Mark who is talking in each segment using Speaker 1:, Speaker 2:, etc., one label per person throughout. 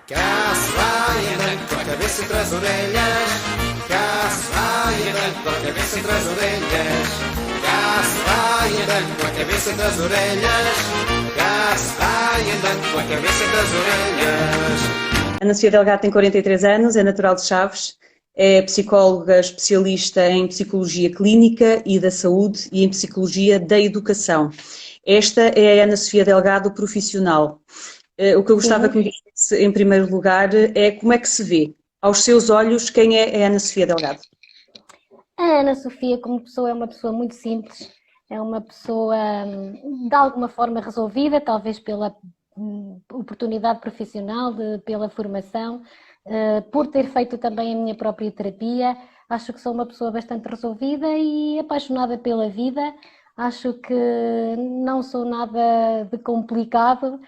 Speaker 1: Cá se vai andando com a cabeça entre as orelhas. Cá se vai andando com a cabeça entre as orelhas. Cá se vai andando com a cabeça entre as orelhas. Cá se vai andando com a cabeça entre as orelhas.
Speaker 2: Ana Sofia Delgado tem 43 anos, é natural de Chaves, é psicóloga especialista em psicologia clínica e da saúde e em psicologia da educação. Esta é a Ana Sofia Delgado profissional. O que eu gostava que me disse em primeiro lugar é como é que se vê, aos seus olhos, quem é a Ana Sofia Delgado?
Speaker 3: A Ana Sofia, como pessoa, é uma pessoa muito simples, é uma pessoa de alguma forma resolvida, talvez pela oportunidade profissional, pela formação, por ter feito também a minha própria terapia. Acho que sou uma pessoa bastante resolvida e apaixonada pela vida. Acho que não sou nada de complicado,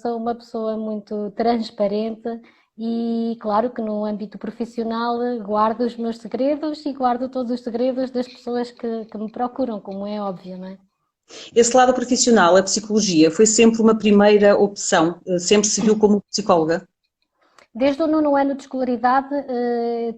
Speaker 3: sou uma pessoa muito transparente e claro que no âmbito profissional guardo os meus segredos e guardo todos os segredos das pessoas que me procuram, como é óbvio, não é?
Speaker 2: Esse lado profissional, a psicologia, foi sempre uma primeira opção? Sempre se viu como psicóloga?
Speaker 3: Desde o 9º ano de escolaridade,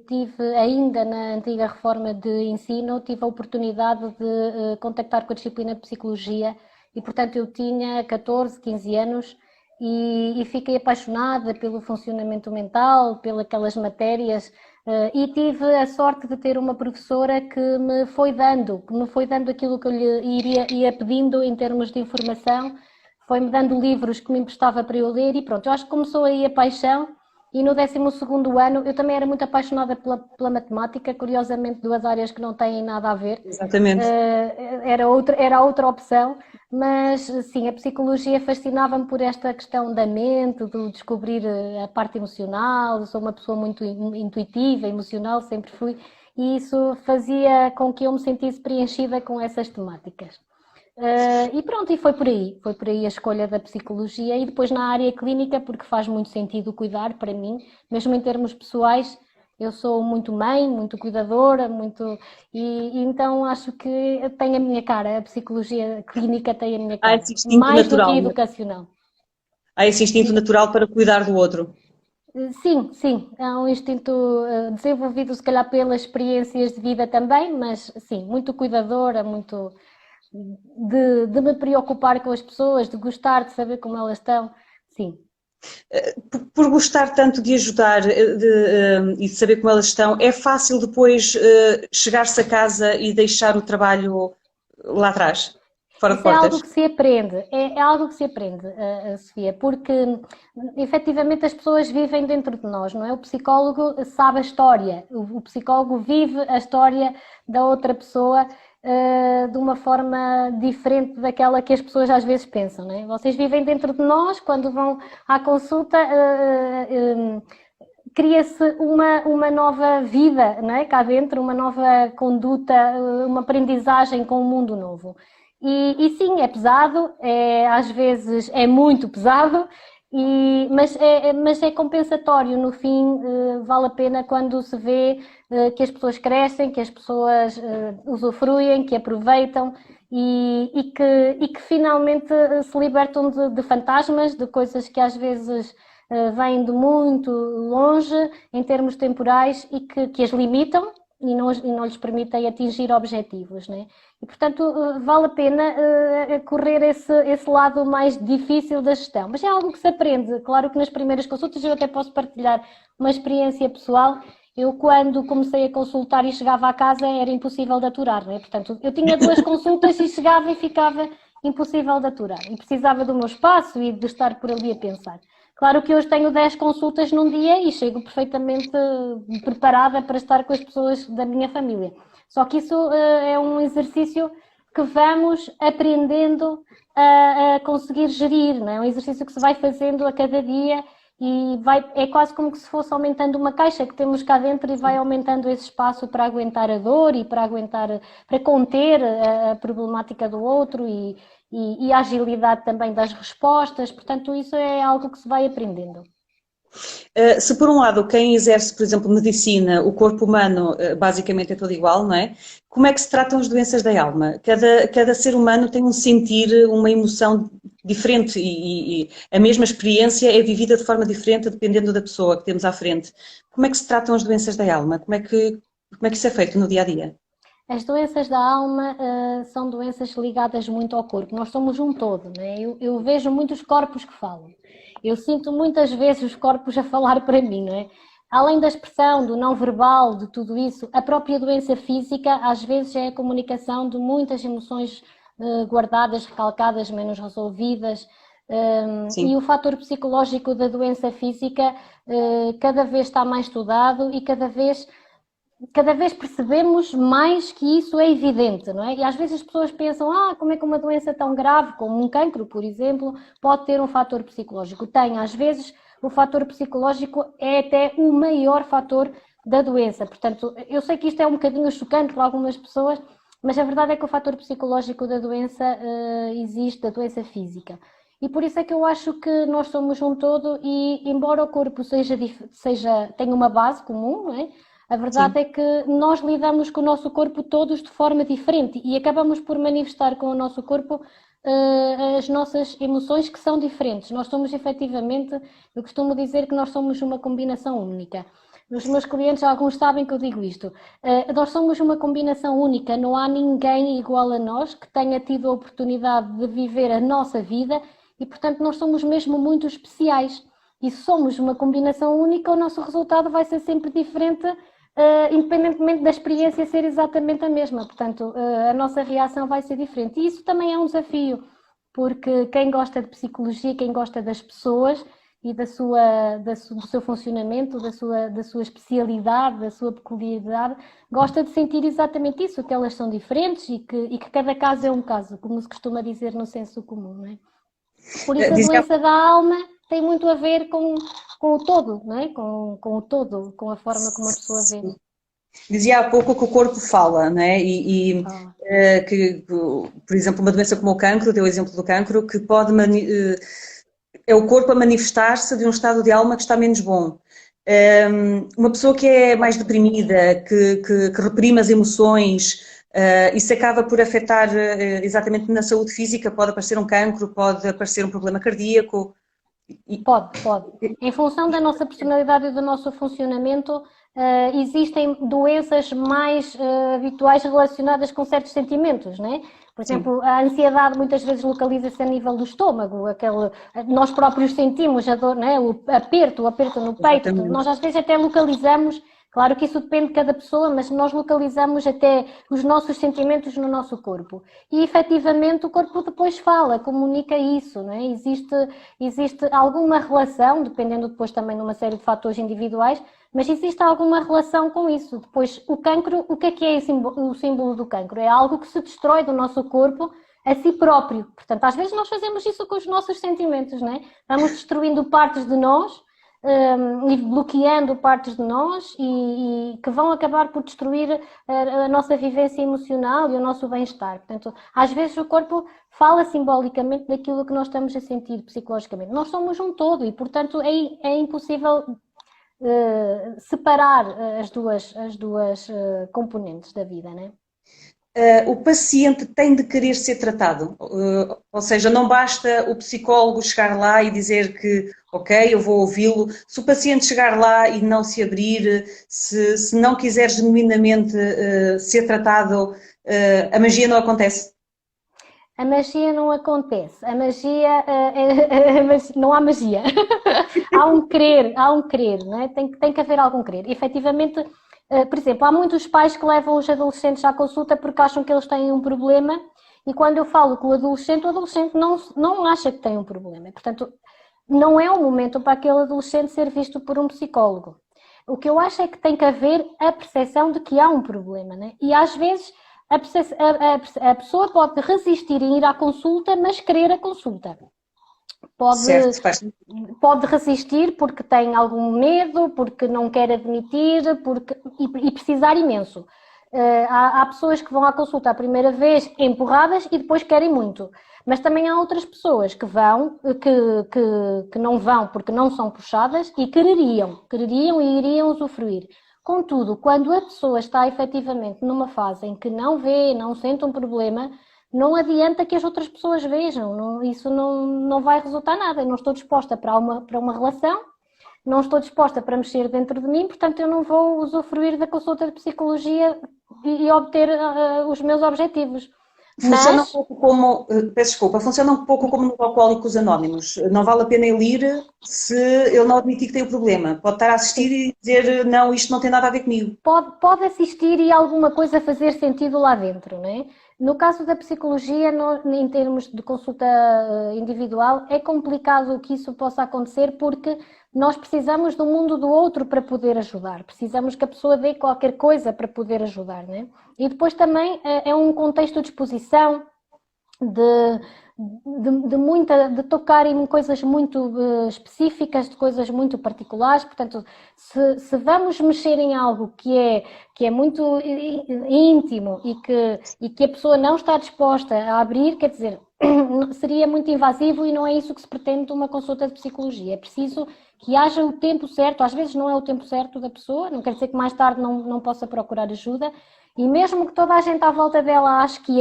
Speaker 3: tive, ainda na antiga reforma de ensino, tive a oportunidade de contactar com a disciplina de Psicologia e, portanto, eu tinha 14, 15 anos e fiquei apaixonada pelo funcionamento mental, pelas aquelas matérias e tive a sorte de ter uma professora que me foi dando aquilo que eu lhe ia pedindo em termos de informação, foi-me dando livros que me emprestava para eu ler e pronto, eu acho que começou aí a paixão. E no 12º ano, eu também era muito apaixonada pela matemática, curiosamente duas áreas que não têm nada a ver.
Speaker 2: Exatamente.
Speaker 3: Era outra opção, mas sim, a psicologia fascinava-me por esta questão da mente, de descobrir a parte emocional. Eu sou uma pessoa muito intuitiva, emocional, sempre fui, e isso fazia com que eu me sentisse preenchida com essas temáticas. E pronto, e foi por aí a escolha da psicologia e depois na área clínica, porque faz muito sentido cuidar para mim, mesmo em termos pessoais, eu sou muito mãe, muito cuidadora, e então acho que tem a minha cara, a psicologia clínica tem a minha cara,
Speaker 2: Há esse instinto
Speaker 3: mais
Speaker 2: natural,
Speaker 3: do que educacional.
Speaker 2: Há esse instinto natural para cuidar do outro.
Speaker 3: Sim, é um instinto desenvolvido se calhar pelas experiências de vida também, mas sim, muito cuidadora, muito... De me preocupar com as pessoas, de gostar de saber como elas estão, sim.
Speaker 2: Por gostar tanto de ajudar e de saber como elas estão, é fácil depois chegar-se a casa e deixar o trabalho lá atrás, fora de
Speaker 3: Isso é
Speaker 2: portas?
Speaker 3: algo que se aprende, é algo que se aprende, Sofia, porque efetivamente as pessoas vivem dentro de nós, não é? O psicólogo sabe a história, o psicólogo vive a história da outra pessoa de uma forma diferente daquela que as pessoas às vezes pensam, não é? Vocês vivem dentro de nós, quando vão à consulta cria-se uma nova vida, não é? Cá dentro, uma nova conduta, uma aprendizagem com um mundo novo. E sim, é pesado, às vezes é muito pesado, mas é compensatório. No fim, vale a pena quando se vê que as pessoas crescem, que as pessoas usufruem, que aproveitam e que finalmente se libertam de fantasmas, de coisas que às vezes vêm de muito longe em termos temporais e que as limitam e não lhes permitem atingir objetivos, né? E, portanto, vale a pena correr esse lado mais difícil da gestão. Mas é algo que se aprende. Claro que nas primeiras consultas eu até posso partilhar uma experiência pessoal. Eu, quando comecei a consultar e chegava à casa, era impossível de aturar, né? Portanto, eu tinha 2 consultas e chegava e ficava impossível de aturar. E precisava do meu espaço e de estar por ali a pensar. Claro que hoje tenho 10 consultas num dia e chego perfeitamente preparada para estar com as pessoas da minha família. Só que isso é um exercício que vamos aprendendo a conseguir gerir, não é? Um exercício que se vai fazendo a cada dia e é quase como que se fosse aumentando uma caixa que temos cá dentro e vai aumentando esse espaço para aguentar a dor e para conter a problemática do outro e a agilidade também das respostas. Portanto, isso é algo que se vai aprendendo.
Speaker 2: Se por um lado quem exerce, por exemplo, medicina, o corpo humano basicamente é todo igual, não é? Como é que se tratam as doenças da alma? Cada ser humano tem um sentir, uma emoção diferente e a mesma experiência é vivida de forma diferente dependendo da pessoa que temos à frente. Como é que se tratam as doenças da alma? Como é que isso é feito no dia a dia?
Speaker 3: As doenças da alma são doenças ligadas muito ao corpo. Nós somos um todo, né? Eu vejo muitos corpos que falam. Eu sinto muitas vezes os corpos a falar para mim, não é? Além da expressão, do não verbal, de tudo isso, a própria doença física às vezes é a comunicação de muitas emoções guardadas, recalcadas, menos resolvidas. E o fator psicológico da doença física cada vez está mais estudado e cada vez percebemos mais que isso é evidente, não é? E às vezes as pessoas pensam, como é que uma doença tão grave, como um cancro, por exemplo, pode ter um fator psicológico? Tem, às vezes o fator psicológico é até o maior fator da doença. Portanto, eu sei que isto é um bocadinho chocante para algumas pessoas, mas a verdade é que o fator psicológico da doença existe, da doença física. E por isso é que eu acho que nós somos um todo e, embora o corpo tenha uma base comum, não é? A verdade é que nós lidamos com o nosso corpo todos de forma diferente e acabamos por manifestar com o nosso corpo as nossas emoções que são diferentes. Nós somos efetivamente, eu costumo dizer que nós somos uma combinação única. Os meus clientes, alguns sabem que eu digo isto. Nós somos uma combinação única, não há ninguém igual a nós que tenha tido a oportunidade de viver a nossa vida e, portanto, nós somos mesmo muito especiais. E se somos uma combinação única, o nosso resultado vai ser sempre diferente, independentemente da experiência ser exatamente a mesma. Portanto, a nossa reação vai ser diferente. E isso também é um desafio, porque quem gosta de psicologia, quem gosta das pessoas e do seu funcionamento, da sua especialidade, da sua peculiaridade, gosta de sentir exatamente isso, que elas são diferentes e que cada caso é um caso, como se costuma dizer no senso comum, não é? Por isso a doença da alma tem muito a ver com o todo, não é? Com o todo, com a forma como a pessoa vê.
Speaker 2: Dizia há pouco que o corpo fala, não é? Por exemplo, uma doença como o cancro, deu o exemplo do cancro, que pode é o corpo a manifestar-se de um estado de alma que está menos bom. Uma pessoa que é mais deprimida, que reprime as emoções, isso acaba por afetar exatamente na saúde física, pode aparecer um cancro, pode aparecer um problema cardíaco.
Speaker 3: Pode. Em função da nossa personalidade e do nosso funcionamento, existem doenças mais habituais relacionadas com certos sentimentos, não é? Por exemplo, a ansiedade muitas vezes localiza-se a nível do estômago, nós próprios sentimos a dor, não é? O aperto no peito, nós às vezes até localizamos. Claro que isso depende de cada pessoa, mas nós localizamos até os nossos sentimentos no nosso corpo. E, efetivamente, o corpo depois fala, comunica isso, não é? Existe alguma relação, dependendo depois também de uma série de fatores individuais, mas existe alguma relação com isso. Depois, o cancro, o que é o símbolo do cancro? É algo que se destrói do nosso corpo a si próprio. Portanto, às vezes nós fazemos isso com os nossos sentimentos, não é? Vamos destruindo partes de nós, e bloqueando partes de nós e que vão acabar por destruir a nossa vivência emocional e o nosso bem-estar. Portanto, às vezes o corpo fala simbolicamente daquilo que nós estamos a sentir psicologicamente. Nós somos um todo e, portanto, é impossível separar as duas componentes da vida, não é?
Speaker 2: O paciente tem de querer ser tratado, ou seja, não basta o psicólogo chegar lá e dizer que, ok, eu vou ouvi-lo. Se o paciente chegar lá e não se abrir, se não quiser genuinamente ser tratado, a magia não acontece?
Speaker 3: A magia não acontece, não há magia, há um querer, não é? Tem que haver algum querer. Efetivamente, por exemplo, há muitos pais que levam os adolescentes à consulta porque acham que eles têm um problema e quando eu falo com o adolescente não acha que tem um problema. Portanto, não é o momento para aquele adolescente ser visto por um psicólogo. O que eu acho é que tem que haver a percepção de que há um problema, né? E às vezes a pessoa pode resistir em ir à consulta, mas querer a consulta. Pode resistir porque tem algum medo, porque não quer admitir e precisar imenso. Há pessoas que vão à consulta a primeira vez empurradas e depois querem muito. Mas também há outras pessoas que não vão porque não são puxadas e quereriam e iriam usufruir. Contudo, quando a pessoa está efetivamente numa fase em que não vê, não sente um problema, não adianta que as outras pessoas vejam, isso não vai resultar nada. Eu não estou disposta para uma relação, não estou disposta para mexer dentro de mim, portanto eu não vou usufruir da consulta de psicologia e obter os meus objetivos.
Speaker 2: Funciona um pouco como, peço desculpa, funciona um pouco como no Alcoólicos Anónimos. Não vale a pena ele ir se ele não admitir que tem o problema. Pode estar a assistir e dizer, não, isto não tem nada a ver comigo.
Speaker 3: Pode assistir e alguma coisa fazer sentido lá dentro, não é? No caso da psicologia, em termos de consulta individual, é complicado que isso possa acontecer porque nós precisamos do mundo do outro para poder ajudar. Precisamos que a pessoa dê qualquer coisa para poder ajudar, não é? E depois também é um contexto de exposição, de tocar em coisas muito específicas, de coisas muito particulares. Portanto, se vamos mexer em algo que é muito íntimo e que a pessoa não está disposta a abrir, quer dizer, seria muito invasivo e não é isso que se pretende de uma consulta de psicologia. É preciso que haja o tempo certo, às vezes não é o tempo certo da pessoa, não quer dizer que mais tarde não possa procurar ajuda, e mesmo que toda a gente à volta dela ache que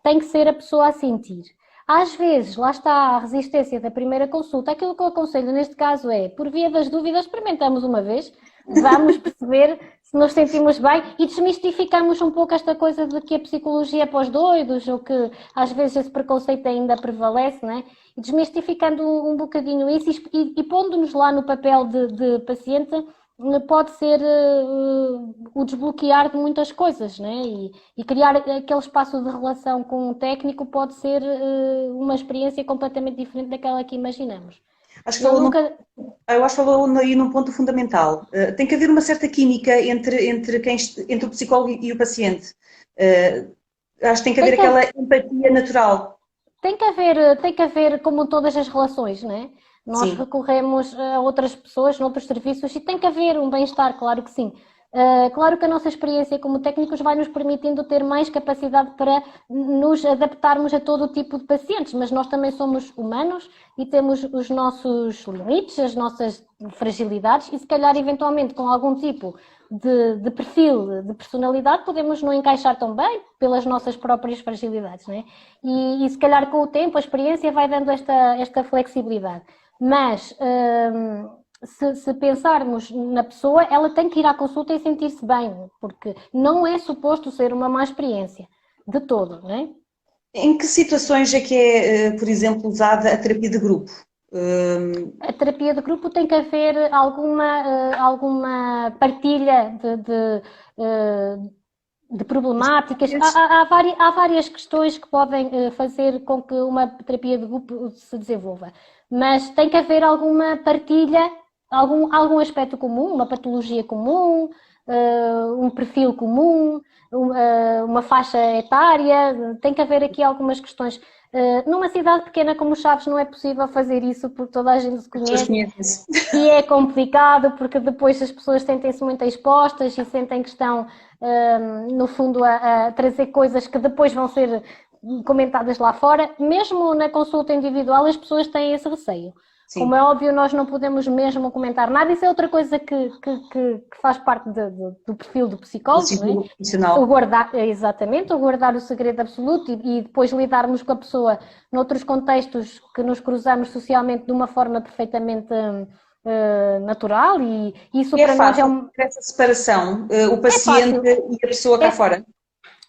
Speaker 3: tem que ser a pessoa a sentir. Às vezes, lá está a resistência da primeira consulta. Aquilo que eu aconselho neste caso é, por via das dúvidas, experimentamos uma vez, vamos perceber se nos sentimos bem e desmistificamos um pouco esta coisa de que a psicologia é para os doidos, ou que às vezes esse preconceito ainda prevalece, não é? E desmistificando um bocadinho isso e pondo-nos lá no papel de paciente, pode ser o desbloquear de muitas coisas, né? E criar aquele espaço de relação com o técnico pode ser uma experiência completamente diferente daquela que imaginamos.
Speaker 2: Acho que eu acho que falou aí num ponto fundamental. Tem que haver uma certa química entre o psicólogo e o paciente. Acho que tem que haver aquela empatia natural.
Speaker 3: Tem que haver como todas as relações, não é? Nós recorremos a outras pessoas, noutros serviços, e tem que haver um bem-estar, claro que sim. Claro que a nossa experiência como técnicos vai nos permitindo ter mais capacidade para nos adaptarmos a todo o tipo de pacientes, mas nós também somos humanos e temos os nossos limites, as nossas fragilidades e se calhar eventualmente com algum tipo de perfil, de personalidade, podemos não encaixar tão bem pelas nossas próprias fragilidades, não é? E se calhar com o tempo a experiência vai dando esta flexibilidade. Mas se pensarmos na pessoa, ela tem que ir à consulta e sentir-se bem, porque não é suposto ser uma má experiência, de todo, não é?
Speaker 2: Em que situações é que é, por exemplo, usada a terapia de grupo?
Speaker 3: A terapia de grupo tem que haver alguma partilha de problemáticas. Há várias questões que podem fazer com que uma terapia de grupo se desenvolva, mas tem que haver alguma partilha, algum aspecto comum, uma patologia comum, um perfil comum, uma faixa etária. Tem que haver aqui algumas questões. Numa cidade pequena como Chaves não é possível fazer isso porque toda a gente se conhece e é complicado porque depois as pessoas sentem-se muito expostas e sentem que estão, no fundo, a trazer coisas que depois vão ser comentadas lá fora. Mesmo na consulta individual as pessoas têm esse receio. Sim. Como é óbvio, nós não podemos mesmo comentar nada. Isso é outra coisa que faz parte do perfil do psicólogo, não é? O guardar o segredo absoluto e depois lidarmos com a pessoa noutros contextos que nos cruzamos socialmente de uma forma perfeitamente natural e isso para nós é
Speaker 2: essa separação, o paciente e a pessoa cá fora.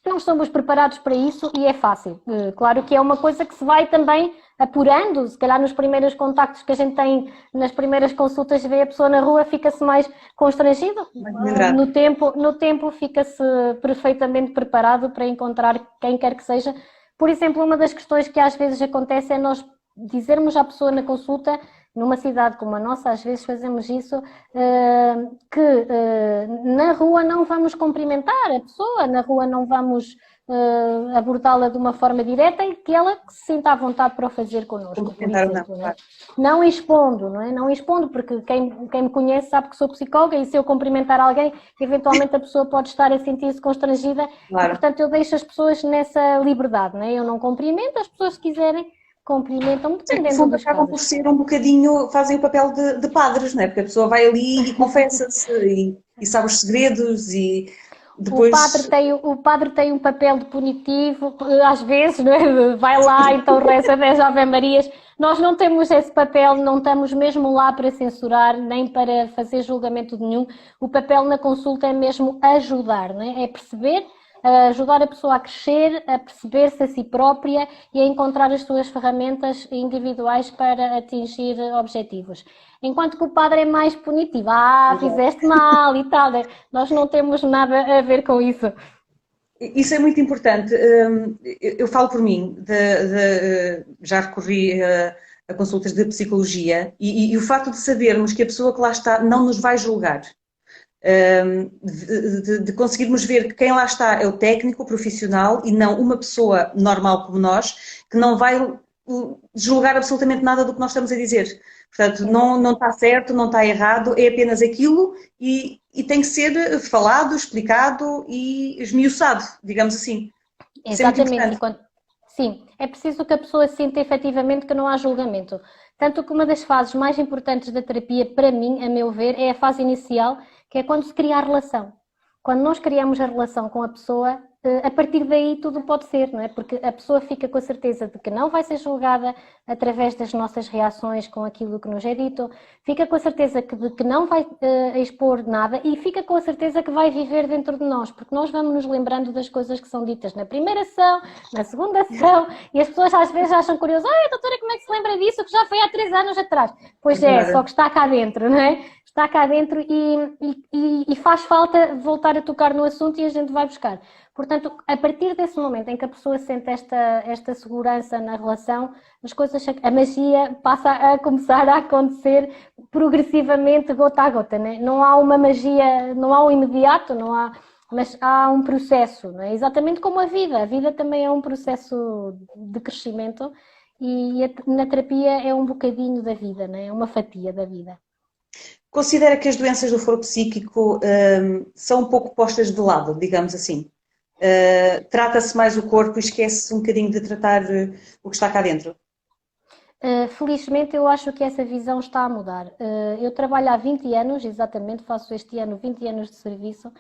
Speaker 3: Não estamos preparados para isso e é fácil. Claro que é uma coisa que se vai também apurando, se calhar nos primeiros contactos que a gente tem, nas primeiras consultas, vê a pessoa na rua, fica-se mais constrangido. No tempo fica-se perfeitamente preparado para encontrar quem quer que seja. Por exemplo, uma das questões que às vezes acontece é nós dizermos à pessoa na consulta, numa cidade como a nossa, às vezes fazemos isso, que na rua não vamos cumprimentar a pessoa, na rua não vamos abordá-la de uma forma direta e que ela se sinta à vontade para o fazer connosco, por exemplo. Não expondo, não é? Não expondo, porque quem me conhece sabe que sou psicóloga e se eu cumprimentar alguém, eventualmente a pessoa pode estar a sentir-se constrangida. Claro. E, portanto, eu deixo as pessoas nessa liberdade, não é? Eu não cumprimento, as pessoas se quiserem cumprimentam-me, dependendo dos
Speaker 2: acabam por ser um bocadinho, fazem o papel de padres, não é? Porque a pessoa vai ali e confessa-se e sabe os segredos e... depois...
Speaker 3: O padre tem um papel de punitivo, às vezes, não é? Vai lá, então reza 10 Ave-Marias. Nós não temos esse papel, não estamos mesmo lá para censurar, nem para fazer julgamento nenhum. O papel na consulta é mesmo ajudar, não é? É perceber, ajudar a pessoa a crescer, a perceber-se a si própria e a encontrar as suas ferramentas individuais para atingir objetivos. Enquanto que o padre é mais punitivo. Fizeste mal e tal. Nós não temos nada a ver com isso.
Speaker 2: Isso é muito importante. Eu falo por mim, já recorri a consultas de psicologia e o facto de sabermos que a pessoa que lá está não nos vai julgar, de conseguirmos ver que quem lá está é o técnico, o profissional e não uma pessoa normal como nós, que não vai julgar absolutamente nada do que nós estamos a dizer. Portanto, não está certo, não está errado, é apenas aquilo e tem que ser falado, explicado e esmiuçado, digamos assim.
Speaker 3: Exatamente. Sim, é preciso que a pessoa sinta efetivamente que não há julgamento. Tanto que uma das fases mais importantes da terapia, para mim, a meu ver, é a fase inicial, que é quando se cria a relação. Quando nós criamos a relação com a pessoa, a partir daí tudo pode ser, não é? Porque a pessoa fica com a certeza de que não vai ser julgada através das nossas reações com aquilo que nos é dito, fica com a certeza de que não vai expor nada e fica com a certeza que vai viver dentro de nós, porque nós vamos nos lembrando das coisas que são ditas na primeira sessão, na segunda sessão, e as pessoas às vezes acham curioso, doutora, como é que se lembra disso que já foi há 3 anos atrás? Pois é, só que está cá dentro, não é? Está cá dentro e faz falta voltar a tocar no assunto e a gente vai buscar. Portanto, a partir desse momento em que a pessoa sente esta segurança na relação, a magia passa a começar a acontecer progressivamente, gota a gota, né? Não há uma magia, não há um imediato, mas há um processo, não é? Exatamente como a vida também é um processo de crescimento e na terapia é um bocadinho da vida, não é? É uma fatia da vida.
Speaker 2: Considera que as doenças do foro psíquico são um pouco postas de lado, digamos assim? Trata-se mais o corpo e esquece um bocadinho de tratar o que está cá dentro?
Speaker 3: Felizmente eu acho que essa visão está a mudar. Eu trabalho há 20 anos, exatamente, faço este ano 20 anos de serviço.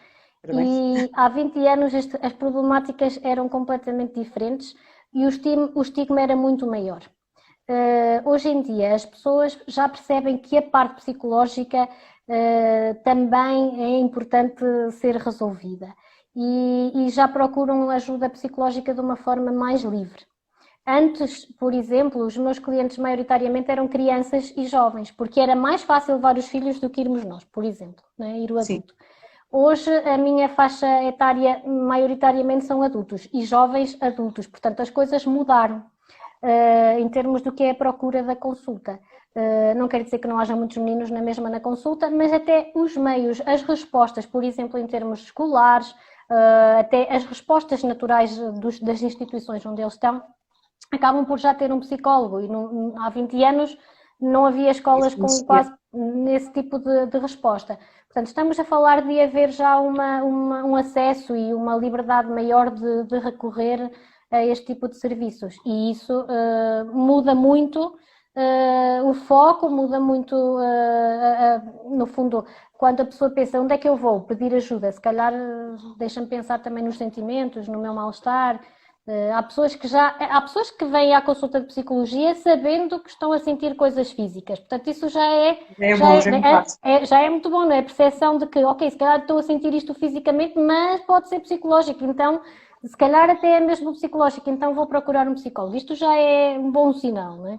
Speaker 3: Parabéns. E há 20 anos as problemáticas eram completamente diferentes e o estigma era muito maior. Hoje em dia as pessoas já percebem que a parte psicológica também é importante ser resolvida e já procuram ajuda psicológica de uma forma mais livre. Antes, por exemplo, os meus clientes maioritariamente eram crianças e jovens, porque era mais fácil levar os filhos do que irmos nós, por exemplo, né? Ir o adulto. Sim. Hoje a minha faixa etária maioritariamente são adultos e jovens adultos, portanto as coisas mudaram. Em termos do que é a procura da consulta. Não quer dizer que não haja muitos meninos na consulta, mas até os meios, as respostas, por exemplo, em termos escolares, até as respostas naturais das instituições onde eles estão, acabam por já ter um psicólogo e há 20 anos não havia escolas com quase nesse tipo de resposta. Portanto, estamos a falar de haver já um acesso e uma liberdade maior de recorrer a este tipo de serviços e isso muda muito o foco, muda muito no fundo, quando a pessoa pensa onde é que eu vou pedir ajuda, se calhar deixa-me pensar também nos sentimentos, no meu mal-estar. Há pessoas que vêm à consulta de psicologia sabendo que estão a sentir coisas físicas, portanto isso já é muito bom, não é? A percepção de que, ok, se calhar estou a sentir isto fisicamente, mas pode ser psicológico, então se calhar até é mesmo psicológico, então vou procurar um psicólogo. Isto já é um bom sinal, não é?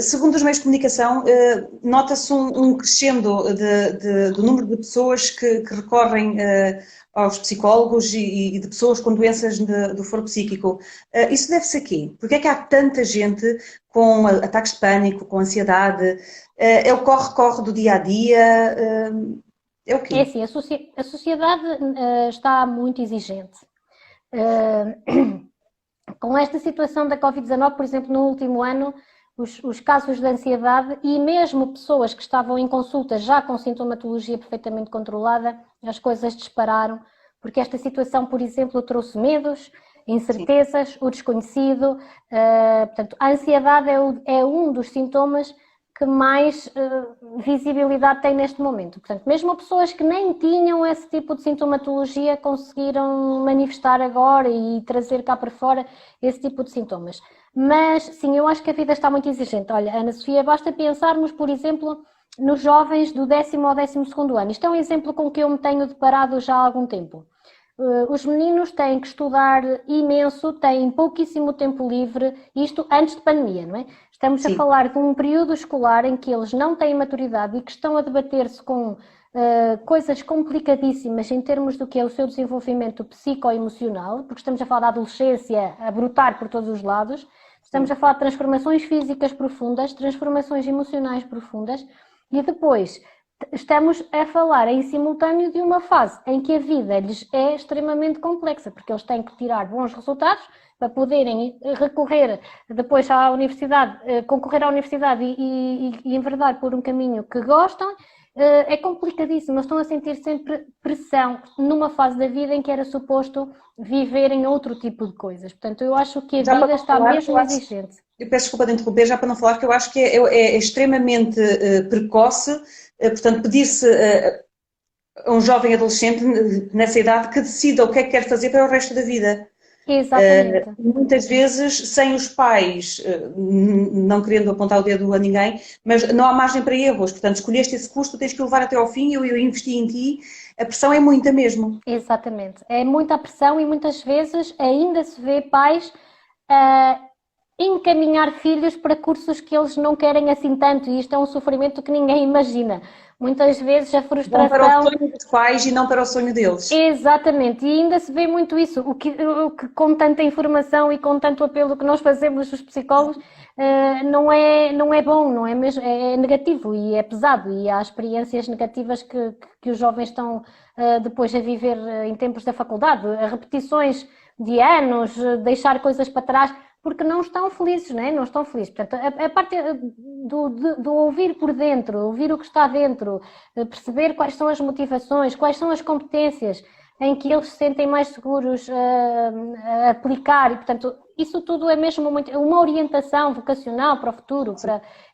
Speaker 2: Segundo os meios de comunicação, nota-se um crescendo do número de pessoas que recorrem aos psicólogos e de pessoas com doenças do foro psíquico. Isso deve-se a quê? Porque é que há tanta gente com ataques de pânico, com ansiedade? É o corre-corre do dia-a-dia? É o quê?
Speaker 3: É assim, a sociedade está muito exigente. Com esta situação da Covid-19, por exemplo, no último ano, os casos de ansiedade e mesmo pessoas que estavam em consulta já com sintomatologia perfeitamente controlada, as coisas dispararam, porque esta situação, por exemplo, trouxe medos, incertezas, o desconhecido, portanto, a ansiedade é um dos sintomas que mais visibilidade tem neste momento. Portanto, mesmo pessoas que nem tinham esse tipo de sintomatologia conseguiram manifestar agora e trazer cá para fora esse tipo de sintomas. Mas, sim, eu acho que a vida está muito exigente. Olha, Ana Sofia, basta pensarmos, por exemplo, nos jovens do 10º ao 12º ano. Isto é um exemplo com que eu me tenho deparado já há algum tempo. Os meninos têm que estudar imenso, têm pouquíssimo tempo livre, isto antes de pandemia, não é? Estamos a falar de um período escolar em que eles não têm maturidade e que estão a debater-se com coisas complicadíssimas em termos do que é o seu desenvolvimento psicoemocional, porque estamos a falar da adolescência a brotar por todos os lados, estamos a falar de transformações físicas profundas, transformações emocionais profundas, e depois estamos a falar em simultâneo de uma fase em que a vida lhes é extremamente complexa, porque eles têm que tirar bons resultados para poderem recorrer depois à universidade, concorrer à universidade e enverdar por um caminho que gostam. É complicadíssimo, eles estão a sentir sempre pressão numa fase da vida em que era suposto viverem outro tipo de coisas. Portanto, eu acho que a vida está mesmo exigente.
Speaker 2: Eu peço desculpa de interromper, já para não falar, que eu acho que é extremamente precoce, portanto, pedir-se a um jovem adolescente nessa idade que decida o que é que quer fazer para o resto da vida.
Speaker 3: Exatamente.
Speaker 2: Muitas vezes, sem os pais, não querendo apontar o dedo a ninguém, mas não há margem para erros. Portanto, escolheste esse curso, tens que o levar até ao fim, eu investi em ti, a pressão é muita mesmo.
Speaker 3: Exatamente. É muita pressão e muitas vezes ainda se vê pais encaminhar filhos para cursos que eles não querem assim tanto, e isto é um sofrimento que ninguém imagina. Muitas vezes a frustração...
Speaker 2: Vão para o sonho dos pais e não para o sonho deles.
Speaker 3: Exatamente, e ainda se vê muito isso, o que com tanta informação e com tanto apelo que nós fazemos os psicólogos, não é bom, não é mesmo, é negativo e é pesado, e há experiências negativas que os jovens estão depois a viver em tempos da faculdade, repetições de anos, deixar coisas para trás, porque não estão felizes, não é? Não estão felizes. Portanto, a parte do ouvir por dentro, ouvir o que está dentro, perceber quais são as motivações, quais são as competências em que eles se sentem mais seguros a aplicar, e, portanto, isso tudo é mesmo uma orientação vocacional para o futuro,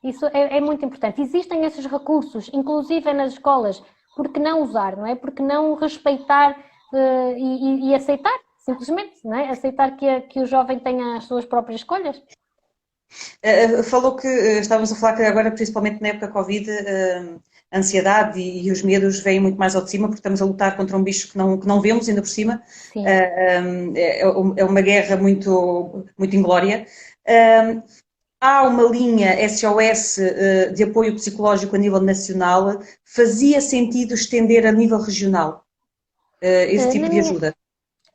Speaker 3: isso é muito importante. Existem esses recursos, inclusive nas escolas, por que não usar, não é? Por que não respeitar e aceitar? Simplesmente, não é? Aceitar que o jovem tenha as suas próprias escolhas.
Speaker 2: Falou que estávamos a falar que agora, principalmente na época Covid, a ansiedade e os medos vêm muito mais ao de cima, porque estamos a lutar contra um bicho que não vemos, ainda por cima.
Speaker 3: Sim.
Speaker 2: É uma guerra muito, muito inglória. Há uma linha SOS de apoio psicológico a nível nacional. Fazia sentido estender a nível regional esse tipo de ajuda?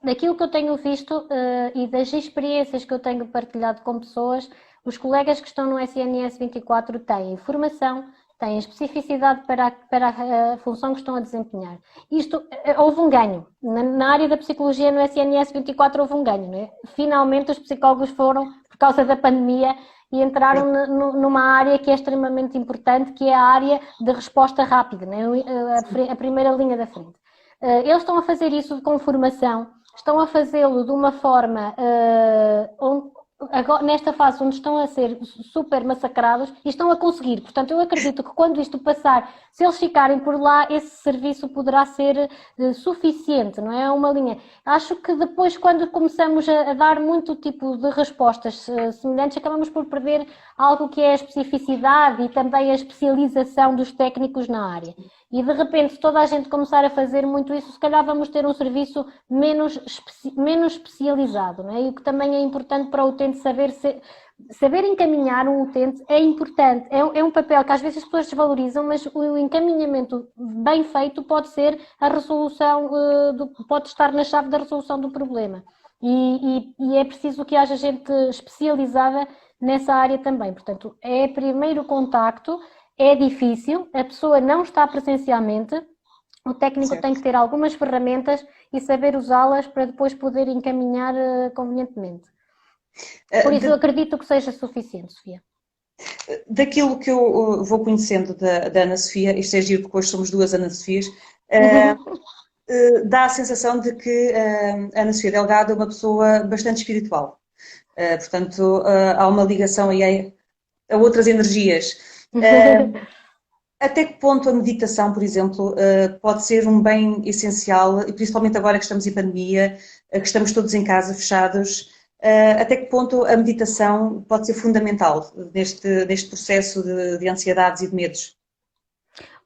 Speaker 3: Daquilo que eu tenho visto e das experiências que eu tenho partilhado com pessoas, os colegas que estão no SNS 24 têm formação, têm especificidade para a função que estão a desempenhar. Houve um ganho. Na área da psicologia no SNS 24 houve um ganho, não é? Finalmente os psicólogos foram, por causa da pandemia, e entraram numa área que é extremamente importante, que é a área de resposta rápida, não é? A primeira linha da frente. Eles estão a fazer isso com formação, estão a fazê-lo de uma forma, nesta fase onde estão a ser super massacrados, e estão a conseguir. Portanto, eu acredito que quando isto passar, se eles ficarem por lá, esse serviço poderá ser suficiente, não é? Uma linha. Acho que depois, quando começamos a dar muito tipo de respostas semelhantes, acabamos por perder algo que é a especificidade e também a especialização dos técnicos na área. E de repente, se toda a gente começar a fazer muito isso, se calhar vamos ter um serviço menos especializado, não é? E o que também é importante para o utente saber encaminhar um utente é importante. É um papel que às vezes as pessoas desvalorizam, mas o encaminhamento bem feito pode ser a resolução, pode estar na chave da resolução do problema. E é preciso que haja gente especializada nessa área também. Portanto, é primeiro contacto. É difícil, a pessoa não está presencialmente, o técnico tem que ter algumas ferramentas e saber usá-las para depois poder encaminhar convenientemente. Por isso eu acredito que seja suficiente, Sofia.
Speaker 2: Daquilo que eu vou conhecendo da Ana Sofia, isto é giro porque hoje somos duas Ana Sofias, dá a sensação de que a Ana Sofia Delgado é uma pessoa bastante espiritual. Portanto, há uma ligação aí a outras energias. Até que ponto a meditação, por exemplo, pode ser um bem essencial, e principalmente agora que estamos em pandemia, que estamos todos em casa, fechados, até que ponto a meditação pode ser fundamental neste processo de ansiedades e de medos?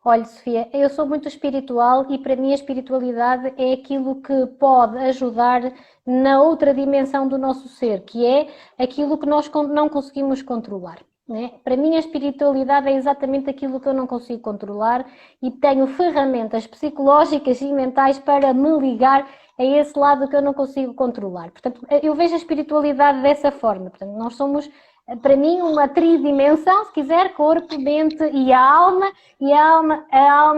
Speaker 3: Olha, Sofia, eu sou muito espiritual e para mim a espiritualidade é aquilo que pode ajudar na outra dimensão do nosso ser, que é aquilo que nós não conseguimos controlar. Né? Para mim a espiritualidade é exatamente aquilo que eu não consigo controlar e tenho ferramentas psicológicas e mentais para me ligar a esse lado que eu não consigo controlar. Portanto, eu vejo a espiritualidade dessa forma. Portanto, nós somos, para mim, uma tridimensão, se quiser, corpo, mente e a alma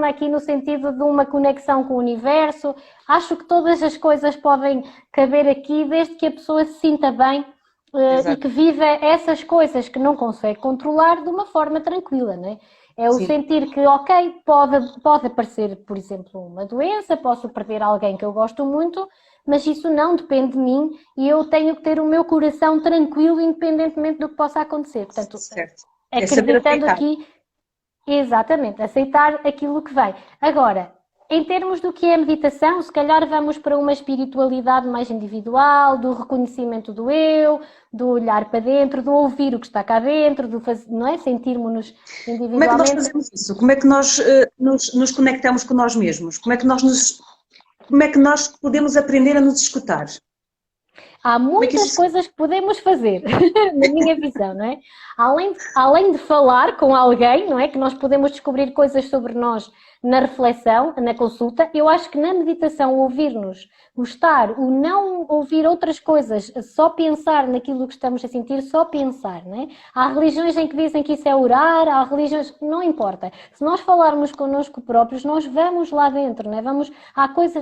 Speaker 3: aqui no sentido de uma conexão com o universo. Acho que todas as coisas podem caber aqui, desde que a pessoa se sinta bem e que viva essas coisas que não consegue controlar de uma forma tranquila, não é? É o
Speaker 2: Sim.
Speaker 3: sentir que, ok, pode aparecer, por exemplo, uma doença, posso perder alguém que eu gosto muito, mas isso não depende de mim e eu tenho que ter o meu coração tranquilo, independentemente do que possa acontecer. Portanto,
Speaker 2: Certo.
Speaker 3: acreditando aqui, exatamente, aceitar aquilo que vem. Agora, em termos do que é meditação, se calhar vamos para uma espiritualidade mais individual, do reconhecimento do eu, do olhar para dentro, do ouvir o que está cá dentro, do fazer, não é? Sentirmos-nos individualmente.
Speaker 2: Como é que nós fazemos isso? Como é que nós nos conectamos com nós mesmos? Como é que nós podemos aprender a nos escutar?
Speaker 3: Há muitas coisas que podemos fazer, na minha visão, não é? Além de falar com alguém, não é? Que nós podemos descobrir coisas sobre nós na reflexão, na consulta. Eu acho que na meditação, ouvir-nos, gostar, o não ouvir outras coisas, só pensar naquilo que estamos a sentir, só pensar, não é? Há religiões em que dizem que isso é orar, há religiões, não importa. Se nós falarmos connosco próprios, nós vamos lá dentro, não é?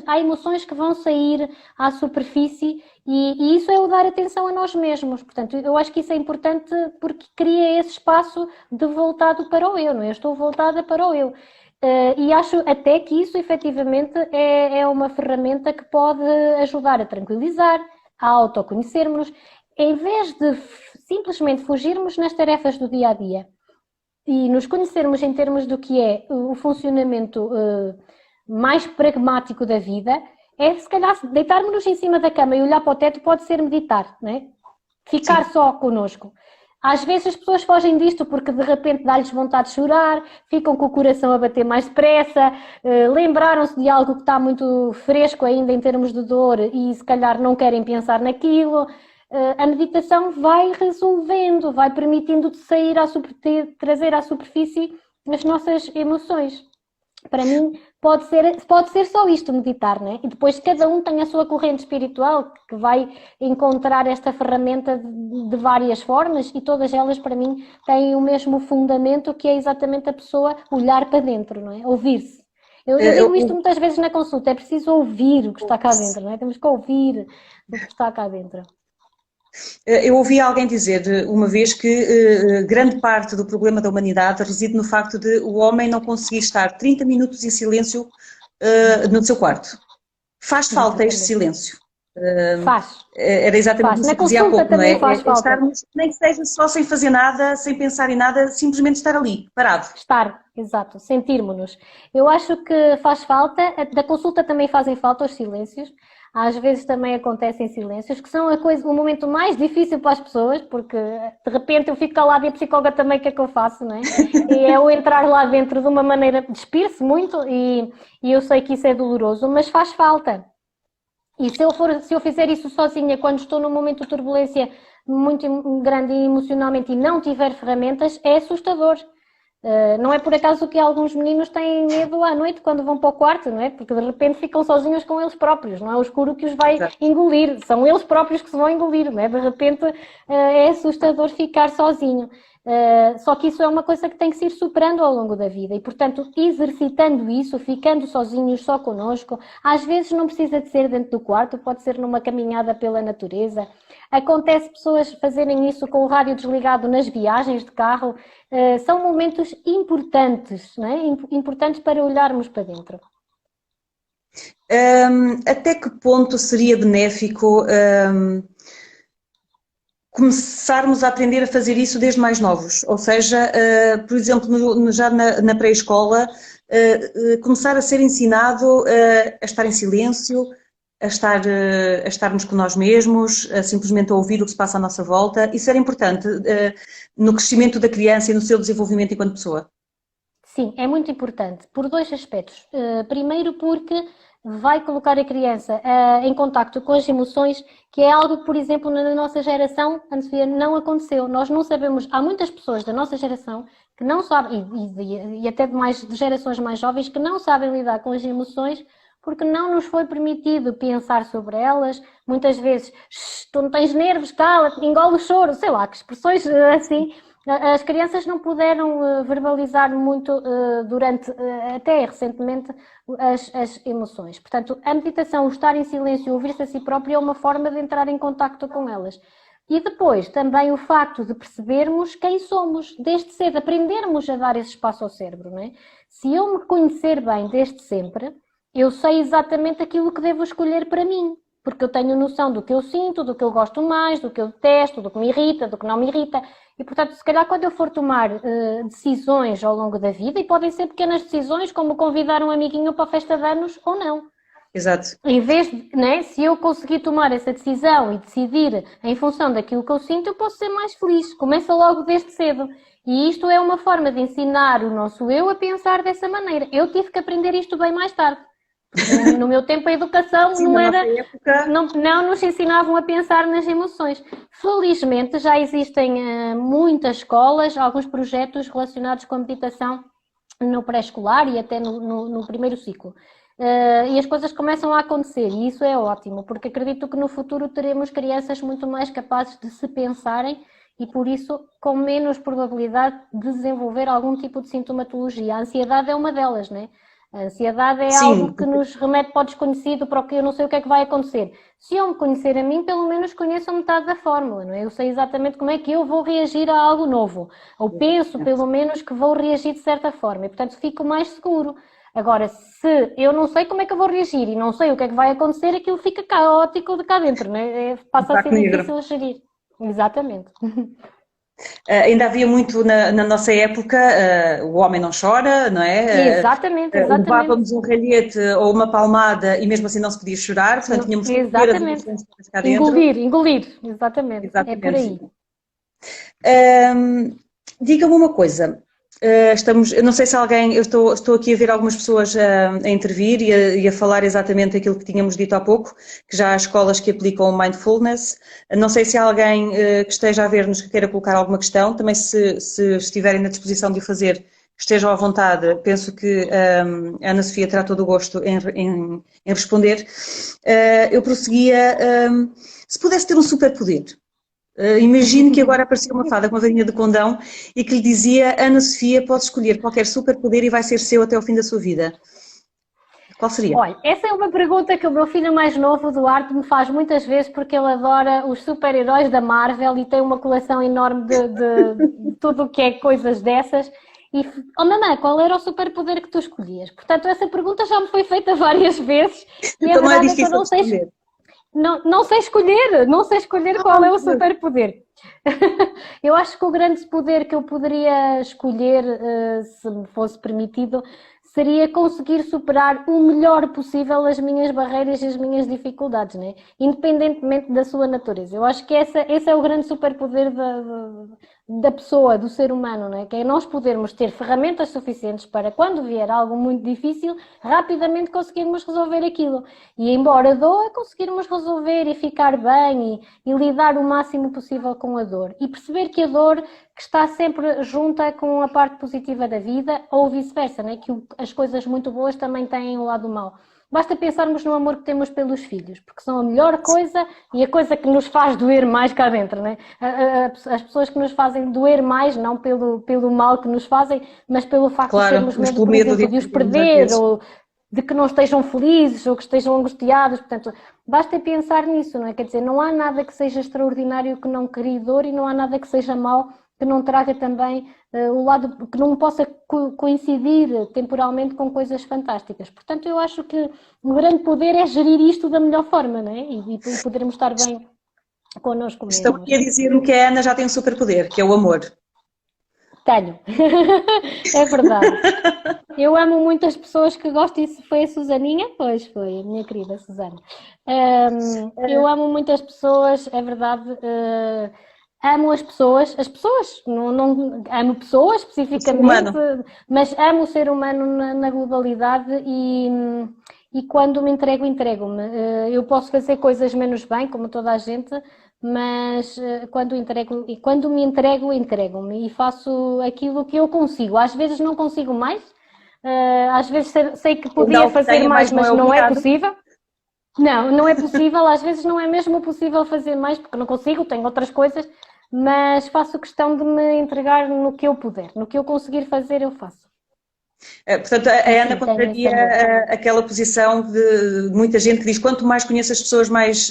Speaker 3: Há emoções que vão sair à superfície e isso é o dar atenção a nós mesmos. Portanto, eu acho que isso é importante porque cria esse espaço de voltado para o eu, não é? Eu estou voltada para o eu. E acho até que isso efetivamente é uma ferramenta que pode ajudar a tranquilizar, a autoconhecermos, em vez de simplesmente fugirmos nas tarefas do dia a dia e nos conhecermos em termos do que é o funcionamento mais pragmático da vida. É se calhar deitarmos-nos em cima da cama e olhar para o teto pode ser meditar, não é? Ficar só connosco. Às vezes as pessoas fogem disto porque de repente dá-lhes vontade de chorar, ficam com o coração a bater mais depressa, lembraram-se de algo que está muito fresco ainda em termos de dor e se calhar não querem pensar naquilo. A meditação vai resolvendo, vai permitindo de trazer à superfície as nossas emoções. Para mim, pode ser só isto, meditar, não é? E depois cada um tem a sua corrente espiritual que vai encontrar esta ferramenta de várias formas e todas elas, para mim, têm o mesmo fundamento que é exatamente a pessoa olhar para dentro, não é? Ouvir-se. Eu digo isto muitas vezes na consulta, é preciso ouvir o que está cá dentro, não é? Temos que ouvir o que está cá dentro.
Speaker 2: Eu ouvi alguém dizer uma vez que grande parte do problema da humanidade reside no facto de o homem não conseguir estar 30 minutos em silêncio no seu quarto. Faz falta este silêncio.
Speaker 3: Faz.
Speaker 2: Era exatamente isso que dizia há pouco, não é?
Speaker 3: Faz falta.
Speaker 2: Estarmos, nem que seja só sem fazer nada, sem pensar em nada, simplesmente estar ali, parado.
Speaker 3: Estar, exato, sentirmos-nos. Eu acho que faz falta, da consulta também fazem falta os silêncios. Às vezes também acontecem silêncios, que são o momento mais difícil para as pessoas, porque de repente eu fico calada e a psicóloga também, o que é que eu faço, não é? E é o entrar lá dentro de uma maneira, despir-se muito e eu sei que isso é doloroso, mas faz falta. E se eu fizer isso sozinha, quando estou num momento de turbulência muito grande emocionalmente e não tiver ferramentas, é assustador. Não é por acaso que alguns meninos têm medo à noite quando vão para o quarto, não é? Porque de repente ficam sozinhos com eles próprios, não é o escuro que os vai engolir, são eles próprios que se vão engolir, não é? De repente é assustador ficar sozinho. Só que isso é uma coisa que tem que se ir superando ao longo da vida e, portanto, exercitando isso, ficando sozinhos, só connosco, às vezes não precisa de ser dentro do quarto, pode ser numa caminhada pela natureza. Acontece pessoas fazerem isso com o rádio desligado nas viagens de carro. São momentos importantes, não é? Importantes para olharmos para dentro.
Speaker 2: Até que ponto seria benéfico começarmos a aprender a fazer isso desde mais novos. Ou seja, por exemplo, já na pré-escola, começar a ser ensinado a estar em silêncio, a estarmos com nós mesmos, a simplesmente a ouvir o que se passa à nossa volta. Isso era importante no crescimento da criança e no seu desenvolvimento enquanto pessoa.
Speaker 3: Sim, é muito importante, por dois aspectos. Primeiro porque vai colocar a criança em contacto com as emoções, que é algo que, por exemplo, na nossa geração, Ana Sofia, não aconteceu. Nós não sabemos, há muitas pessoas da nossa geração que não sabem, e até de gerações mais jovens, que não sabem lidar com as emoções porque não nos foi permitido pensar sobre elas. Muitas vezes, tu não tens nervos, cala-te, engole o choro, sei lá, que expressões assim. As crianças não puderam verbalizar muito até recentemente, as emoções. Portanto, a meditação, o estar em silêncio, ouvir-se a si próprio é uma forma de entrar em contacto com elas. E depois, também o facto de percebermos quem somos, desde cedo, aprendermos a dar esse espaço ao cérebro, não é? Se eu me conhecer bem desde sempre, eu sei exatamente aquilo que devo escolher para mim. Porque eu tenho noção do que eu sinto, do que eu gosto mais, do que eu detesto, do que me irrita, do que não me irrita. E, portanto, se calhar quando eu for tomar decisões ao longo da vida, e podem ser pequenas decisões, como convidar um amiguinho para a festa de anos ou não.
Speaker 2: Exato.
Speaker 3: Em vez de, né, se eu conseguir tomar essa decisão e decidir em função daquilo que eu sinto, eu posso ser mais feliz. Começa logo desde cedo. E isto é uma forma de ensinar o nosso eu a pensar dessa maneira. Eu tive que aprender isto bem mais tarde. No meu tempo a educação
Speaker 2: Sim,
Speaker 3: não
Speaker 2: na
Speaker 3: era,
Speaker 2: nossa época...
Speaker 3: não nos ensinavam a pensar nas emoções. Felizmente já existem muitas escolas, alguns projetos relacionados com a meditação no pré-escolar e até no primeiro ciclo. E as coisas começam a acontecer e isso é ótimo, porque acredito que no futuro teremos crianças muito mais capazes de se pensarem e por isso com menos probabilidade de desenvolver algum tipo de sintomatologia. A ansiedade é uma delas, não é? A ansiedade é algo que nos remete para o desconhecido, para o que eu não sei o que é que vai acontecer. Se eu me conhecer a mim, pelo menos conheço a metade da fórmula, não é? Eu sei exatamente como é que eu vou reagir a algo novo. Ou penso, pelo menos, que vou reagir de certa forma. E, portanto, fico mais seguro. Agora, se eu não sei como é que eu vou reagir e não sei o que é que vai acontecer, aquilo fica caótico de cá dentro, não é? Passa a ser difícil a gerir. Exatamente.
Speaker 2: Ainda havia muito na nossa época, o homem não chora, não é?
Speaker 3: Exatamente.
Speaker 2: Levávamos um ralhete ou uma palmada e mesmo assim não se podia chorar, portanto tínhamos que ter as emoções cá dentro.
Speaker 3: Engolir, exatamente. É por aí.
Speaker 2: Diga-me uma coisa, eu não sei se alguém, eu estou aqui a ver algumas pessoas a intervir e a falar exatamente aquilo que tínhamos dito há pouco, que já há escolas que aplicam o Mindfulness. Não sei se há alguém que esteja a ver-nos que queira colocar alguma questão, também se estiverem na disposição de o fazer, estejam à vontade, penso que a Ana Sofia terá todo o gosto em responder. Eu prosseguia, se pudesse ter um superpoder, imagine que agora aparecia uma fada com uma varinha de condão e que lhe dizia: Ana Sofia, pode escolher qualquer superpoder e vai ser seu até ao fim da sua vida. Qual seria?
Speaker 3: Olha, essa é uma pergunta que o meu filho mais novo, Duarte, me faz muitas vezes porque ele adora os super-heróis da Marvel e tem uma coleção enorme de tudo o que é coisas dessas. E, oh mamãe, qual era o superpoder que tu escolhias? Portanto, essa pergunta já me foi feita várias vezes e a verdade é que eu não sei escolher. Não sei escolher qual é o superpoder. Eu acho que o grande poder que eu poderia escolher, se me fosse permitido, seria conseguir superar o melhor possível as minhas barreiras e as minhas dificuldades, né? Independentemente da sua natureza. Eu acho que esse é o grande superpoder da pessoa, do ser humano, né? Que é nós podermos ter ferramentas suficientes para, quando vier algo muito difícil, rapidamente conseguirmos resolver aquilo. E embora doa, conseguirmos resolver e ficar bem e lidar o máximo possível com a dor. E perceber que a dor que está sempre junta com a parte positiva da vida, ou vice-versa, né? Que as coisas muito boas também têm o lado mau. Basta pensarmos no amor que temos pelos filhos, porque são a melhor coisa e a coisa que nos faz doer mais cá dentro, né? As pessoas que nos fazem doer mais, não pelo mal que nos fazem, mas pelo facto de termos medo, por exemplo, de os perder, ou de que não estejam felizes, ou que estejam angustiados. Portanto, basta pensar nisso, não é? Quer dizer, não há nada que seja extraordinário que não crie dor e não há nada que seja mau que não traga também o lado, que não possa coincidir temporalmente com coisas fantásticas. Portanto, eu acho que o grande poder é gerir isto da melhor forma, não é? E podermos estar bem connosco
Speaker 2: Estou
Speaker 3: mesmos.
Speaker 2: aqui a dizer-me que a Ana já tem um superpoder, que é o amor.
Speaker 3: Tenho, é verdade. Eu amo muitas pessoas que gosto, isso foi a Susaninha? Pois foi, a minha querida Susana. Eu amo muitas pessoas, é verdade. Amo as pessoas, não amo pessoas
Speaker 2: O ser
Speaker 3: especificamente,
Speaker 2: humano.
Speaker 3: mas amo o ser humano na globalidade e quando me entrego, entrego-me. Eu posso fazer coisas menos bem, como toda a gente, mas quando me entrego, entrego-me e faço aquilo que eu consigo. Às vezes não consigo mais, às vezes sei que
Speaker 2: Quando
Speaker 3: podia
Speaker 2: algo
Speaker 3: fazer
Speaker 2: tem,
Speaker 3: mais,
Speaker 2: mais não
Speaker 3: mas
Speaker 2: é
Speaker 3: não é
Speaker 2: obrigado.
Speaker 3: possível. Não, não é possível, às vezes não é mesmo possível fazer mais, porque não consigo, tenho outras coisas, mas faço questão de me entregar no que eu puder, no que eu conseguir fazer, eu faço.
Speaker 2: Portanto, a
Speaker 3: E
Speaker 2: Ana
Speaker 3: sim, tenho esse
Speaker 2: contraria
Speaker 3: amor.
Speaker 2: aquela posição de muita gente que diz quanto mais conheço as pessoas, mais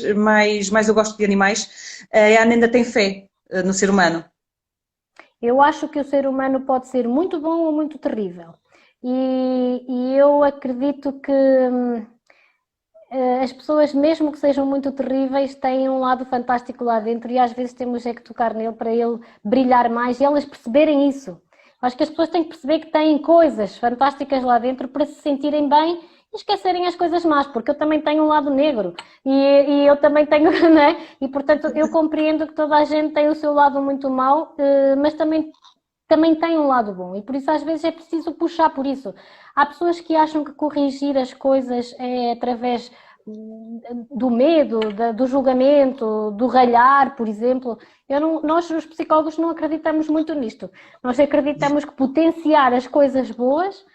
Speaker 2: eu gosto de animais. A Ana ainda tem fé no ser humano.
Speaker 3: Eu acho que o ser humano pode ser muito bom ou muito terrível. E eu acredito que as pessoas, mesmo que sejam muito terríveis, têm um lado fantástico lá dentro e às vezes temos é que tocar nele para ele brilhar mais e elas perceberem isso. Acho que as pessoas têm que perceber que têm coisas fantásticas lá dentro para se sentirem bem e esquecerem as coisas más, porque eu também tenho um lado negro e eu também tenho, né? E portanto eu compreendo que toda a gente tem o seu lado muito mau, mas também tem um lado bom e por isso às vezes é preciso puxar por isso. Há pessoas que acham que corrigir as coisas é através do medo, do julgamento, do ralhar, por exemplo. Nós, os psicólogos, não acreditamos muito nisto. Nós acreditamos que potenciar as coisas boas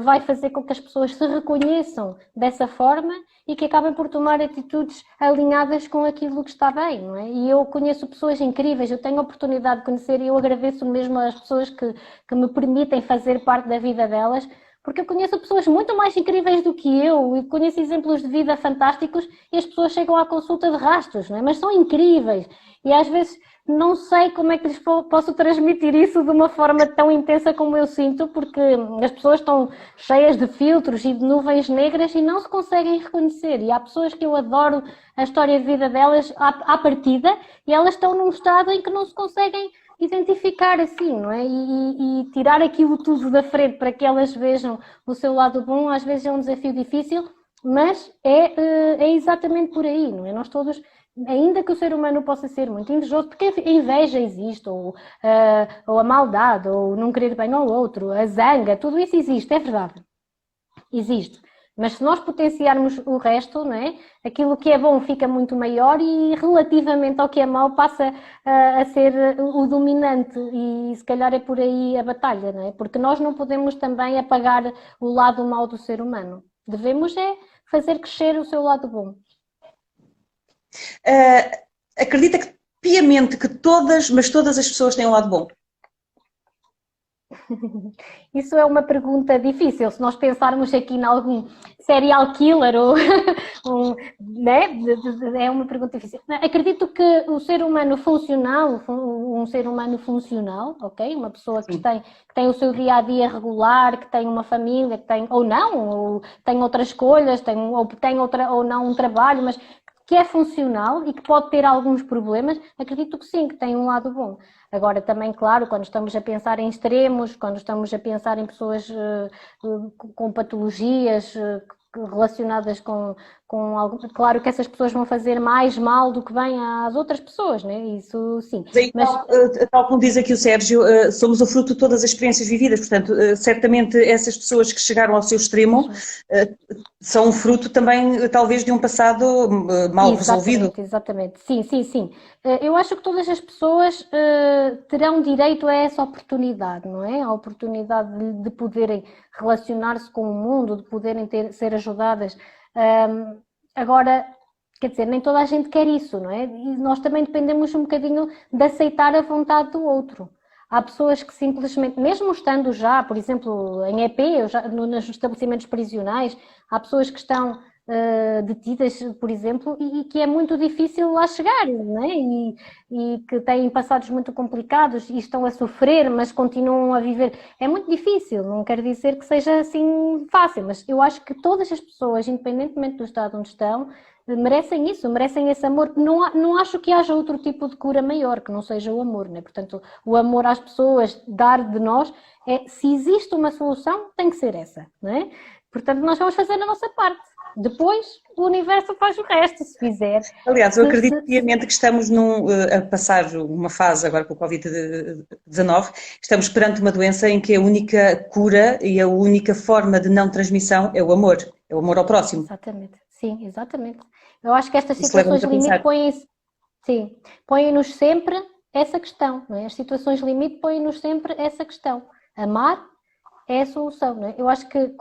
Speaker 3: vai fazer com que as pessoas se reconheçam dessa forma e que acabem por tomar atitudes alinhadas com aquilo que está bem, não é? E eu conheço pessoas incríveis, eu tenho a oportunidade de conhecer e eu agradeço mesmo às pessoas que me permitem fazer parte da vida delas, porque eu conheço pessoas muito mais incríveis do que eu e conheço exemplos de vida fantásticos e as pessoas chegam à consulta de rastros, não é? Mas são incríveis e às vezes não sei como é que lhes posso transmitir isso de uma forma tão intensa como eu sinto, porque as pessoas estão cheias de filtros e de nuvens negras e não se conseguem reconhecer. E há pessoas que eu adoro a história de vida delas à partida e elas estão num estado em que não se conseguem identificar assim, não é? E tirar aquilo tudo da frente para que elas vejam o seu lado bom, às vezes é um desafio difícil, mas é exatamente por aí, não é? Nós todos, ainda que o ser humano possa ser muito invejoso, porque a inveja existe, ou a maldade, ou não querer bem ao outro, a zanga, tudo isso existe, é verdade, existe. Mas se nós potenciarmos o resto, não é? Aquilo que é bom fica muito maior e relativamente ao que é mau passa a ser o dominante e se calhar é por aí a batalha, não é? Porque nós não podemos também apagar o lado mau do ser humano. Devemos é fazer crescer o seu lado bom.
Speaker 2: Acredita que piamente que todas, mas todas as pessoas têm um lado bom?
Speaker 3: Isso é uma pergunta difícil. Se nós pensarmos aqui em algum serial killer ou né? É uma pergunta difícil. Acredito que o ser humano funcional, um ser humano funcional, ok? Uma pessoa que tem o seu dia a dia regular, que tem uma família, que tem ou não, ou tem outras escolhas, ou tem outra ou não um trabalho, mas que é funcional e que pode ter alguns problemas, acredito que sim, que tem um lado bom. Agora, também, claro, quando estamos a pensar em extremos, quando estamos a pensar em pessoas com patologias relacionadas com algo, claro que essas pessoas vão fazer mais mal do que bem às outras pessoas, né? Isso sim.
Speaker 2: Mas, tal como diz aqui o Sérgio, somos o fruto de todas as experiências vividas, portanto, certamente essas pessoas que chegaram ao seu extremo são um fruto também, talvez, de um passado mal resolvido.
Speaker 3: Exatamente, sim, sim, sim. Eu acho que todas as pessoas terão direito a essa oportunidade, não é? A oportunidade de poderem relacionar-se com o mundo, de poderem ser ajudadas. Agora, quer dizer, nem toda a gente quer isso, não é? E nós também dependemos um bocadinho de aceitar a vontade do outro. Há pessoas que simplesmente, mesmo estando já, por exemplo, em EP, nos estabelecimentos prisionais, há pessoas que estão detidas, por exemplo, e que é muito difícil lá chegar, não é? E que têm passados muito complicados e estão a sofrer, mas continuam a viver. É muito difícil, não quero dizer que seja assim fácil, mas eu acho que todas as pessoas, independentemente do estado onde estão, merecem isso, merecem esse amor. Não acho que haja outro tipo de cura maior que não seja o amor, né? Portanto, o amor às pessoas, dar de nós, se existe uma solução, tem que ser essa, não é? Portanto, nós vamos fazer a nossa parte. Depois, o universo faz o resto, se fizer.
Speaker 2: Aliás, eu acredito piamente que estamos a passar uma fase agora com o Covid-19, estamos perante uma doença em que a única cura e a única forma de não transmissão é o amor ao próximo.
Speaker 3: Exatamente, sim, exatamente. Eu acho que estas situações limite põem-nos sempre essa questão, não é? As situações limite põem-nos sempre essa questão. Amar é a solução, não é? Eu acho que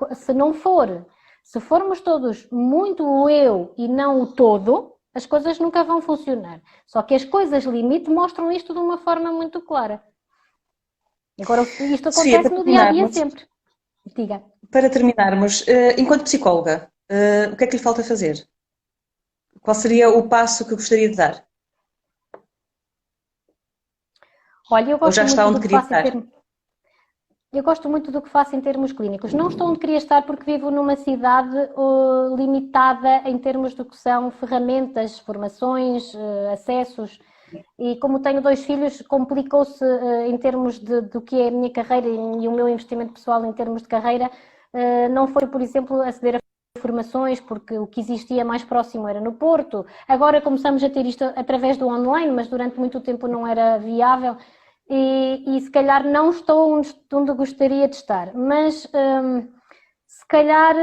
Speaker 3: se formos todos muito o eu e não o todo, as coisas nunca vão funcionar. Só que as coisas limite mostram isto de uma forma muito clara. Agora, isto acontece no dia a dia sempre. Diga.
Speaker 2: Para terminarmos, enquanto psicóloga, o que é que lhe falta fazer? Qual seria o passo que gostaria de dar?
Speaker 3: Olha, eu
Speaker 2: Ou já está onde queria estar?
Speaker 3: Eu gosto muito do que faço em termos clínicos. Não estou onde queria estar porque vivo numa cidade limitada em termos do que são ferramentas, formações, acessos. E como tenho 2 filhos, complicou-se em termos do que é a minha carreira e o meu investimento pessoal em termos de carreira. Não foi, por exemplo, aceder a formações, porque o que existia mais próximo era no Porto. Agora começamos a ter isto através do online, mas durante muito tempo não era viável. E se calhar não estou onde gostaria de estar, mas se calhar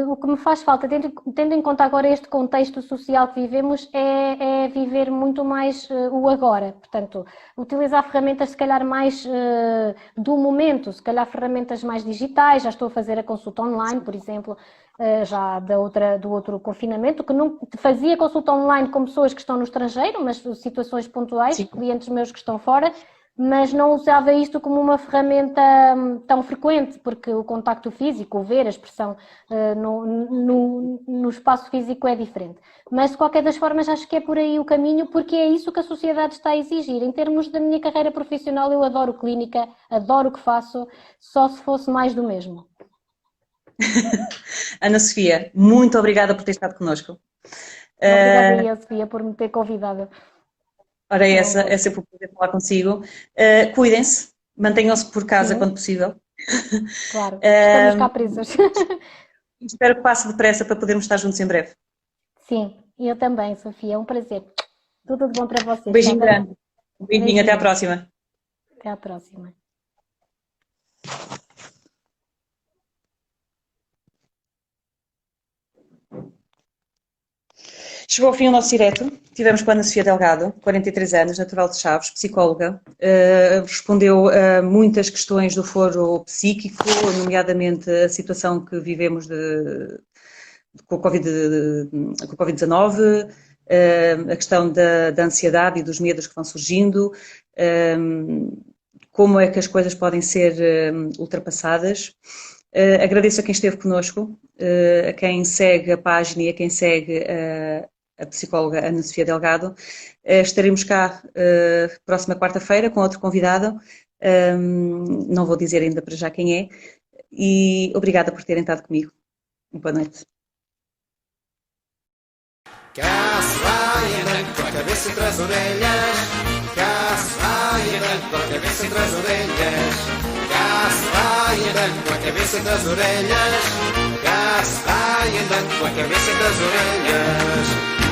Speaker 3: o que me faz falta, tendo em conta agora este contexto social que vivemos, é viver muito mais o agora. Portanto, utilizar ferramentas se calhar mais do momento, se calhar ferramentas mais digitais. Já estou a fazer a consulta online, por exemplo, já do outro confinamento, que não fazia consulta online com pessoas que estão no estrangeiro, mas situações pontuais,
Speaker 2: Sim.
Speaker 3: Clientes meus que estão fora, mas não usava isto como uma ferramenta tão frequente, porque o contacto físico, o ver, a expressão no espaço físico é diferente. Mas, de qualquer das formas, acho que é por aí o caminho, porque é isso que a sociedade está a exigir. Em termos da minha carreira profissional, eu adoro clínica, adoro o que faço, só se fosse mais do mesmo.
Speaker 2: Ana Sofia, muito obrigada por ter estado connosco.
Speaker 3: Obrigada, Sofia, por me ter convidado.
Speaker 2: Ora, é sempre um prazer falar consigo. Cuidem-se, mantenham-se por casa quando possível.
Speaker 3: Claro, estamos cá presos.
Speaker 2: Espero que passe depressa para podermos estar juntos em breve.
Speaker 3: Sim, eu também, Sofia, é um prazer. Tudo de bom para vocês.
Speaker 2: Beijinho grande. Beijinho, até à próxima.
Speaker 3: Até à próxima.
Speaker 2: Chegou ao fim o nosso direto. Tivemos com a Ana Sofia Delgado, 43 anos, natural de Chaves, psicóloga. Respondeu a muitas questões do foro psíquico, nomeadamente a situação que vivemos com o Covid-19, a questão da ansiedade e dos medos que vão surgindo, como é que as coisas podem ser ultrapassadas. Agradeço a quem esteve connosco, a quem segue a página e a quem segue a psicóloga Ana Sofia Delgado. Estaremos cá próxima quarta-feira com outro convidado. Não vou dizer ainda para já quem é. E obrigada por terem estado comigo. Boa noite.
Speaker 1: Cá se vai andando com a cabeça entre as orelhas. Cá se vai andando com a cabeça entre as orelhas. Cá se vai andando com a cabeça entre as orelhas. Cá se vai andando com a cabeça entre as orelhas.